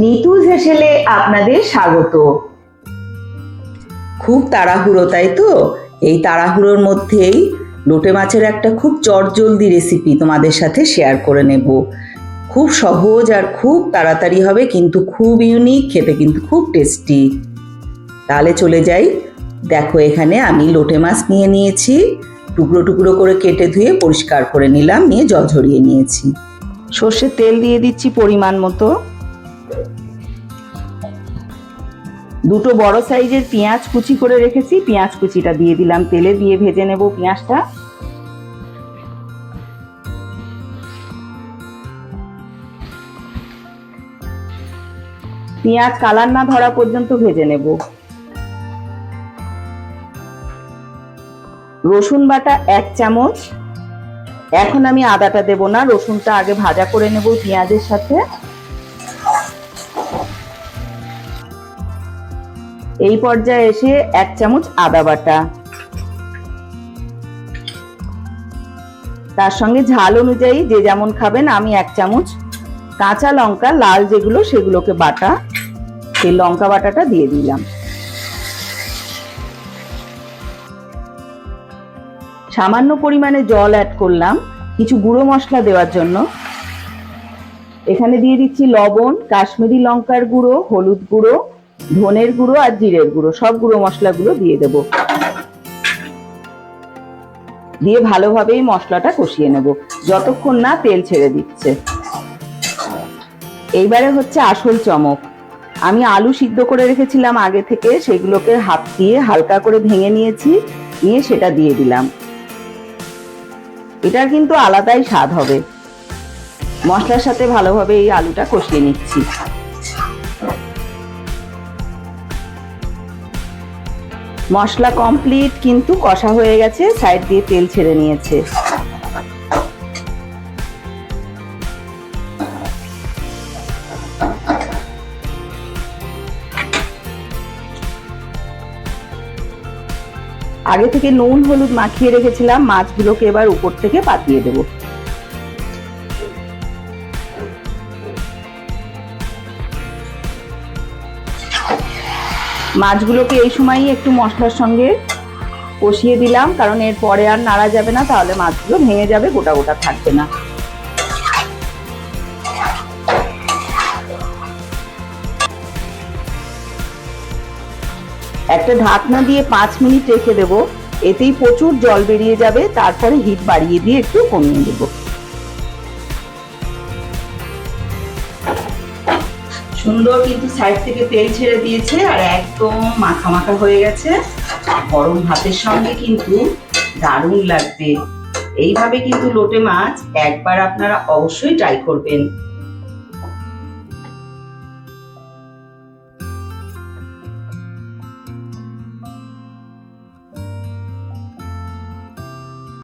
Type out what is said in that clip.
নিতুজ হেসেলে আপনাদের স্বাগত। খুব তাড়াহুড়ো, তাই তো? এই তাড়াহুড়োর মধ্যেই লোটে মাছের একটা খুব চটজলদি রেসিপি তোমাদের সাথে শেয়ার করে নেব। খুব সহজ আর খুব তাড়াতাড়ি হবে, কিন্তু খুব ইউনিক, খেতে কিন্তু খুব টেস্টি। তাহলে চলে যাই। দেখো, এখানে আমি লোটে মাছ নিয়ে নিয়েছি, টুকরো টুকরো করে কেটে ধুয়ে পরিষ্কার করে নিলাম, নিয়ে জল ঝরিয়ে নিয়েছি। সর্ষের তেল দিয়ে দিচ্ছি পরিমাণ মতো। দুটো বড় সাইজের পেঁয়াজ কুচি করে রেখেছি, পেঁয়াজ কুচিটা দিয়ে দিলাম তেলে, দিয়ে ভেজে নেব পেঁয়াজটা। পেঁয়াজ কালার না ধরা পর্যন্ত ভেজে নেব। রসুন বাটা 1 চামচ। এখন আমি আদাটা দেব না, রসুনটা আগে ভাজা করে নেব পেঁয়াজের সাথে। এই পর্যায়ে এসে 1 চামচ আদা বাটা, তার সঙ্গে ঝাল অনুযায়ী যে যেমন খাবেন, আমি 1 চামচ কাঁচা লঙ্কা লাল যেগুলো সেগুলোকে বাটা, সেই লঙ্কা বাটাটা দিয়ে দিলাম। সামান্য পরিমাণে জল অ্যাড করলাম কিছু গুঁড়ো মশলা দেওয়ার জন্য। এখানে দিয়ে দিচ্ছি লবণ, কাশ্মীরি লঙ্কার গুঁড়ো, হলুদ গুঁড়ো, ধনের গুঁড়ো আর জিরের গুঁড়ো, সব গুঁড়ো মশলাগুলো দিয়ে দেব। দিয়ে ভালোভাবে এই মশলাটা কষিয়ে নেব যতক্ষণ না তেল ছেড়ে দিচ্ছে। এইবারে হচ্ছে আসল চমক। আমি আলু সিদ্ধ করে রেখেছিলাম আগে থেকে, সেগুলোকে হাত দিয়ে হালকা করে ভেঙে নিয়েছি, নিয়ে সেটা দিয়ে দিলাম। এটার কিন্তু আলাদাই স্বাদ হবে। মশলার সাথে ভালোভাবে এই আলুটা কষিয়ে নিচ্ছি। মশলা কমপ্লিট, কিন্তু কষা হয়ে গেছে, সাইড দিয়ে তেল ছেড়ে নিয়েছে। আগে থেকে নুন হলুদ মাখিয়ে রেখেছিলাম, মাছগুলোকে এবার উপর থেকে পাতিয়ে দেব। মাছগুলোকে এই সময়ই একটু মশলার সঙ্গে কষিয়ে দিলাম, কারণ এর পরে আর নাড়া যাবে না, তাহলে মাছগুলো ভেঙে যাবে, গোটা গোটা থাকবে না। একটা ঢাকনা দিয়ে 5 মিনিট রেখে দেব, এতেই প্রচুর জল বেরিয়ে যাবে। তারপরে হিট বাড়িয়ে দিয়ে একটু কমিয়ে দেব। সুন্দর কিন্তু সাইড থেকে তেল ছেড়ে দিয়েছে, আর একদম মাখা মাখা হয়ে গেছে। গরম ভাতের সঙ্গে কিন্তু দারুণ লাগবে। এইভাবে কিন্তু লোটে মাছ একবার আপনারা অবশ্যই ট্রাই করবেন।